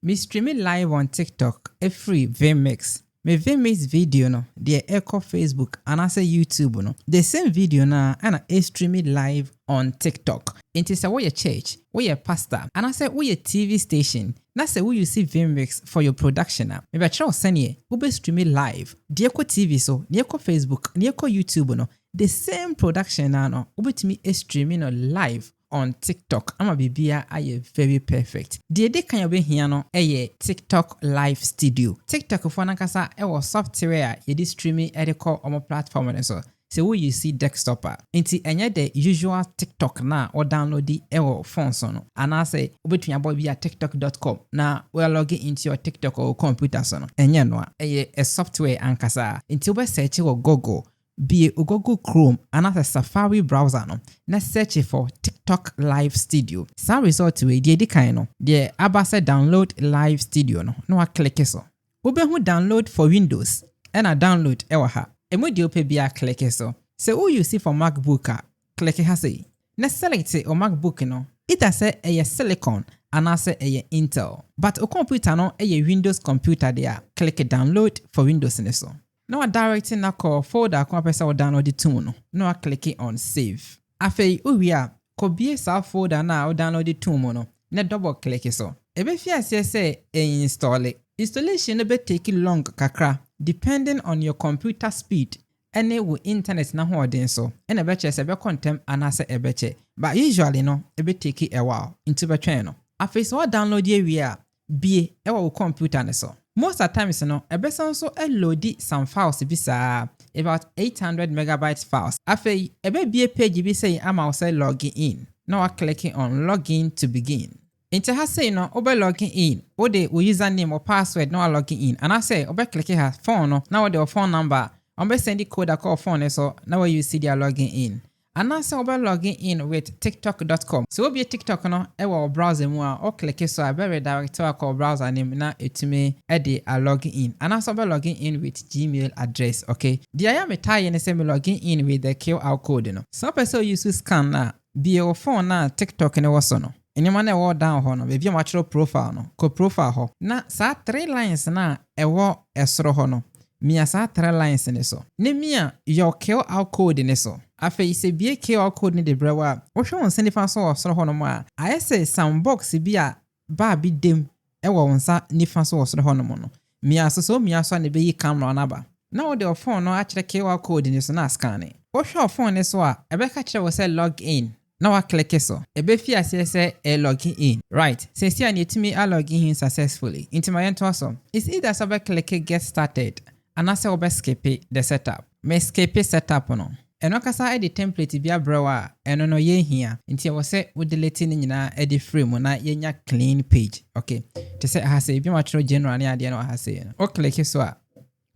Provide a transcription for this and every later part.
Me streaming live on TikTok, a free vMix. Me vMix video no, the echo Facebook and I say YouTube no. The same video na and I streaming live on TikTok. It is a way church, way pastor, and I say way TV station. Na say we you see vMix for your production na. Me betcha send ube streaming live. The echo TV so, the echo Facebook, the echo YouTube no. The same production na no, ube to me streaming no live on TikTok. Ama bibia aye very perfect. The day kan yobe here no TikTok live studio. TikTok for nankasa software ye streaming ediko omo platform ne so. So we you see desktop inti enye the usual TikTok na or download the phone so no. And I say obetun abo via tiktok.com na we log into your TikTok or computer so no. Enye no a software ankasa. Inti we search or Google be Google Chrome and as a Safari browser no. Na search for TikTok live studio. Sa result we the kind no. The abase download live studio no. No click so. Ube hu download for Windows and a download ewa ha. Emu di ope bia click so. Se who you see for MacBook click ha say. Na select o MacBook no. Either say a silicon and I say a Intel. But o computer no a Windows computer there. Click download for Windows ne so. Now directing na call folder kwa pesa o download the tool no. Now click on save. Afei uwia ko bie sa folder na o download the tool no. Na double click so. Ebe fi say install it. Installation be take long kakra depending on your computer speed. Any with internet na hoden so. And ebe che se be contem anase ebe che. But usually no ebe take a while into be train no. Afei so download ye we a bie ewa wo computer ne so. Most of the times no ebe so load some files bisa about 800 megabytes files. Afei ebe bie page bi say ama say login in. Now I clicking on login to begin. Inti ha say no obe login in. Ode we username or password no login in. And I say obe click ha phone no. Now the phone number. Obe send the code call phone so now you see their login in. And I say obe login in with tiktok.com. So obe TikTok no ewa browser mu a o click so I be redirect to our browser name na etime ede a login in. And I say obe login in with Gmail address, okay? The I am tie ne say me login in with the QR code no. Some person use scan na be your phone na TikTok ne waso no. Anyone ewo down ho no be bi matro profile no ko profile ho na sa 3 lines na ewo esoro ho no mia sa 3 lines ne so ne mia your QR code ne so afei se bie QR code ne de brewa wo hwe won sene fa so osoro ho no ma I say some box bi a ba bi dem ewo won sa ni fa so osoro ho no mo no mia so mia so ne be yi camera na ba na wo de phone no a kire QR code ne so na scan ne wo hwe phone ne so a ebe ka kire wo say log in. Now I click so. Ebe fi say login in. Right. Since you need to me a login in successfully. Into my end awesome. It's either so click get started. And I say obe skip the setup. Me skip setup no. Eno kasa edit template bi abrewa eno no ye here. Inti wo say we delete ni nyina edit frame na ye nya clean page. Okay. To say ha say bi matro general ni ade no ha say. O click so a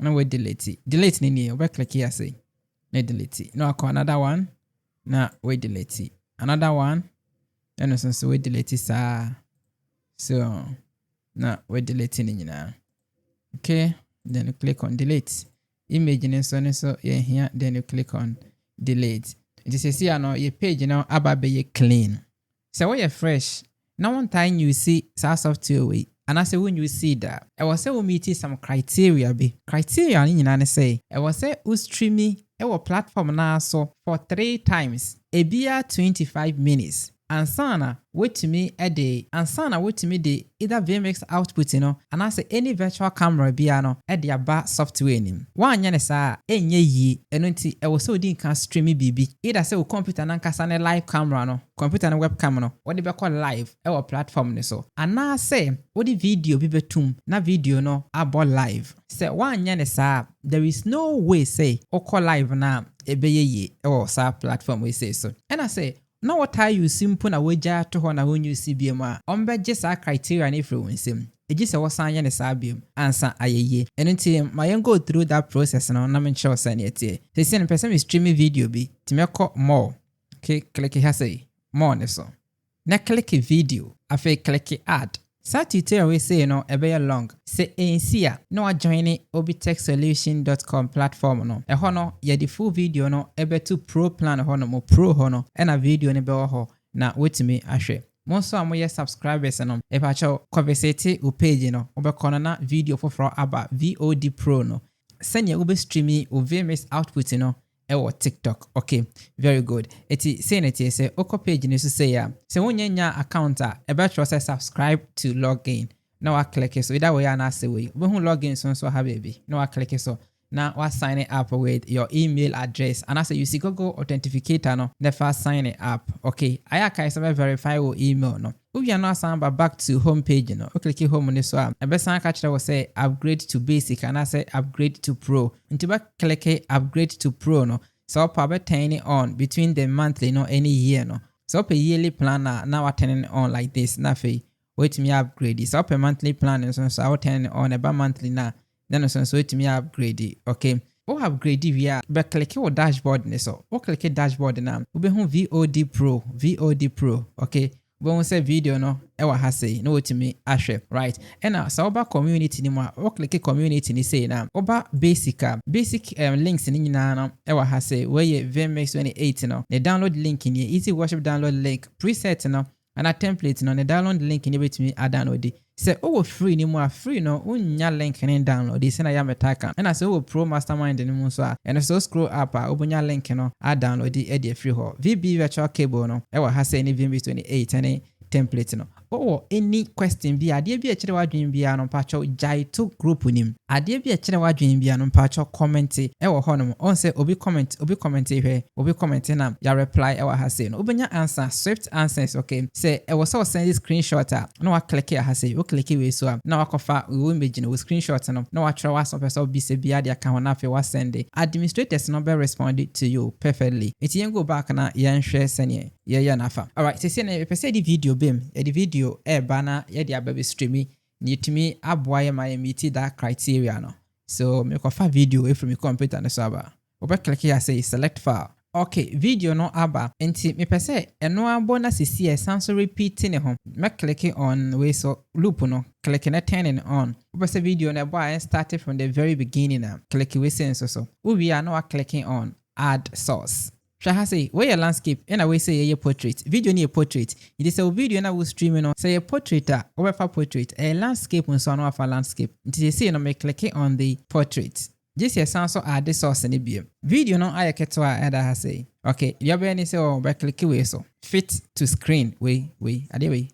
na we delete. Delete ni obe click here say. Na delete. No akọ another one. Na we delete. Another one, and so we delete it. So now we're deleting it now. Okay, then you click on delete. Image and so yeah here. Then you click on delete. This is here now. Your page now about be clean. So when you're fresh, now one time you see software way, and I say when you see that, I will say we meet some criteria. Be criteria in say I will say we streaming our platform now so for 3 times. Ebia 25 minutes. Ansana wait to me a day. Ansana wait to me the either vMix output and I say any virtual camera biano at the bar software name. One yanesa enye ye enunti e was so din can stream BB. Either say computer na kasane live camera no, computer na webcam no, what they call live our platform ne so. And now say what the video bibetum na video no about live. Say one yanesa there is no way say or call live na ebeye ye or sa platform we say so. And I say no what are you simple na weja to ho na when you see BMA ombeje sa criteria na ifre wonsem eji se wosan ye ne sa biom ansa ayeye enunti my go through that process na na men show say na tie say se person streaming video bi ti me call more. Okay, click here say more ne so na click video afi click add sa tutorial we say no ebe long say ensia no join obitechsolution.com platform no e ho no ye the full video no ebe to pro plan ho no mo pro ho no e na video ne be ho na wetimi ahwe Monso amoye subscribers no epacho conversate o page no obekona na video for aba VOD Pro no senya ube streaming o vMix output no ewo TikTok. Okay, very good. Eti say neti say oko page ni so say ya se wonyanya account a ebetro say subscribe to login. Now I click it so either way and I say we who login so have baby. Now I click it so now I sign it up with your email address and I say you see Google Authenticator no the first sign it up. Okay, I can verify your email no. If you are not signed back to home page no, click home on this one. A best sign catch that will say upgrade to basic and I say upgrade to pro. Until back click upgrade to pro no. So probably turn it on between the monthly no any year no. So per yearly plan now I turn it on like this nothing. Wait me upgrade. So per monthly plan so I turn it on about monthly now. Then so wait me upgrade. Okay. O upgrade via be click your dashboard ne so. O click dashboard na. Ube hu VOD Pro. Okay. When we say video no ewa ha say no wait me ahwe right. And so oba community ni mo o click community ni say na oba basic links ni nyina no ewa ha say where vMix 28 no. The download link in here easy worship download link preset no and a template no the download link in with me download it. Say oh free ni mo free no unya link ni download this na ya metaka and say oh pro mastermind ni mo so and so scroll up obunya link no download it e free ho VB virtual cable no e wa ha say ni vMix 28 and template no oh any question bi ade bi a kire wadwen bia no pacho jai to group nim ade bi a kire wadwen bia no pacho comment e wo ho no on say obi comment hwe obi comment na ya reply e wa ha say no obenya answer swift answers. Okay say e wo so send screenshot no wa click ha say o click we so na wa kofa we image no screenshot no na wa try wa so person bi say bia de aka ho na fe wa send administrators no be respond to you perfectly it yen go back na yen hwe sene ye nafa. All right say na person di video bem e di video bana ye dia baby streaming nitimi aboa ye my meet that criteria no so me ko fa video from my computer no so aba oba click here say select file. Okay video no aba enti me pese eno abo na sisi sanso repeat ne ho me click on we so loop no click na turning on oba say video na boy started from the very beginning na click we sense so we are now clicking on add source. Shall say where your landscape and we say your portrait video near portrait it is a video na we streaming on say a portrait or for portrait a landscape on so no for landscape it is say no me clicking on the portrait this here sound so add the source in the video no I keto ada ha say okay you be any say o be click we so fit to screen we ade we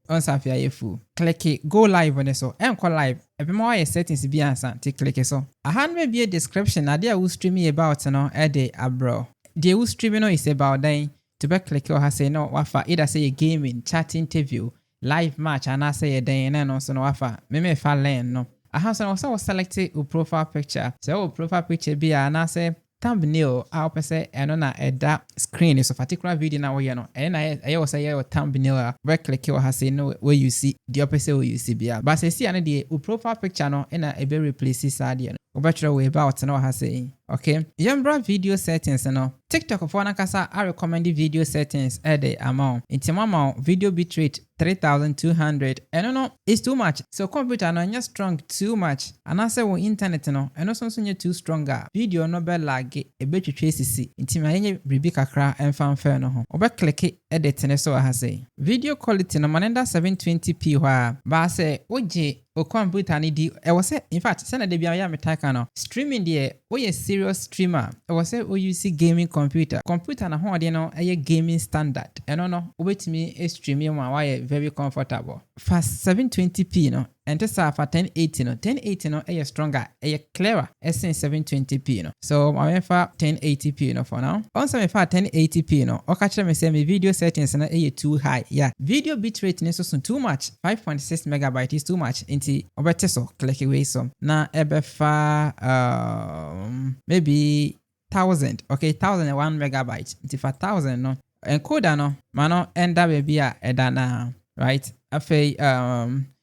on safia yefu click go live on so enko live ebe mo why settings bi ansa ti click so aha no be a description ade a we streaming about no e dey abro. The who streaming is about then to be click or say no wafa either say a gaming, chat interview, live match and I say a day and also no wafa me fa learn no. I have also selected a profile picture. So profile picture be and I say thumbnail I'll say and on a that screen is a particular video now you know and I also say your thumbnail where click or say no where you see the opposite where you see be but say see and the profile picture no and a be replaces sad obetro we about no ha say okay yambra video settings no TikTok for nakasa I recommend the video settings at the amount intimama video bitrate 3200 and no it's too much so computer no nya strong too much and I say on internet no and also so too stronger video no be lag e betwetwe sisi intima yenye bribi kakra emfanfa no ho obe click edit ne so ha say video quality no manenda 720p wa ba say oje o computer ni di e was in fact send the bia ya metaka no streaming there we a serious streamer e was say o use gaming computer na ho de no e gaming standard e no obetimi e streaming one why very comfortable fast 720p no and this for 1080 no 1080 no e stronger e clearer as in 720p no so my for 1080p no for now also me for 1080p no o ka me say me video settings na e too high yeah video bitrate ne so too much 5.6 megabyte is too much inti obete so click away some na ebe fa maybe 1000 okay 1001 megabyte inti for 1000 no encoder no mano enda baby a eda na right afei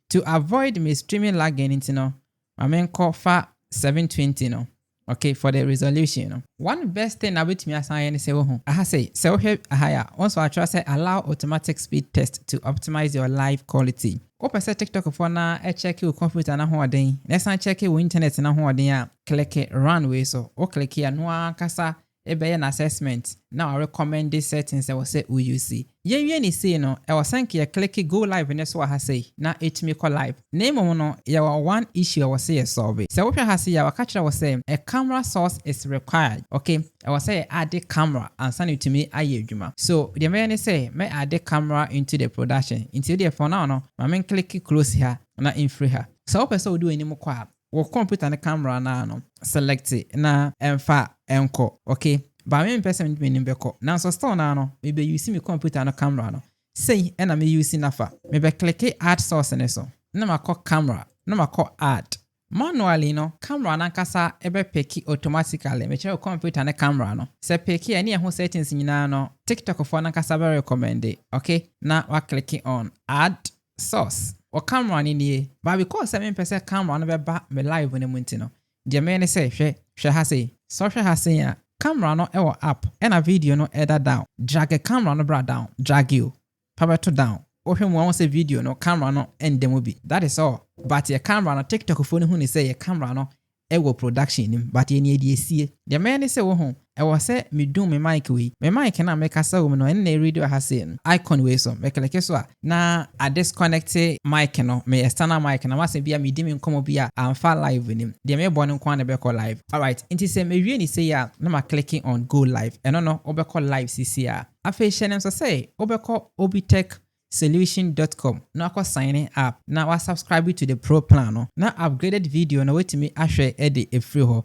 to avoid me streaming lagging into no I mean call for 720 no okay for the resolution no one best thing about me assign say wo I say so here higher also I try say allow automatic speed test to optimize your live quality open say TikTok for na check your computer na ho den next time check your internet na ho den a click run way so o click here no kasa ebe an assessment na I recommend these settings I will say we use see yen ni see no I was sank ya click go live ne so ha say na etimi call live name no ya one issue I was say solve so what ha say ya catch was say a camera source is required okay I was say add the camera and send it to me aye adwuma so the man say me add the camera into the production into the for now no I mean click close here na in free her so what person do any more kwa wo computer na camera na no select na emfa enko okay ba me person me nimbeko na so store na no me be use me computer na camera no say na me use nafa me be click add source ne so na ma call camera na ma call add manually no camera na kasa ebe pick automatically me check computer na camera no se pick any ho settings nyina no TikTok for na kasa be recommend okay na wa click on add source o camera ni nie ba because I mean person camera no be ba me live ne munti no de me ne say hwe ha say so hwe ha say ya camera no ewo app and a video no either down drag a camera no bra down drag you power to down ohwe mo say video no camera no end dem bi that is all but your camera no TikTok phone hu ni say your camera no ewo production nim but ye ne die sie de me ne say wo hu ewo say me do me mic we me mic na me kasa wo no en radio ha say icon we so me click so na a disconnect mic no me external mic na wase bia me di me nkomo bia amfa live nim de me bo no kwa na be call live all right inti say me wie ni say ya na ma clicking on go live eno no obekọ live cc a afa hyenem so say obekọ obitechsolution.com na akọ sign up na wa subscribe to the pro plan no na upgraded video na wetimi ahwe e de free ho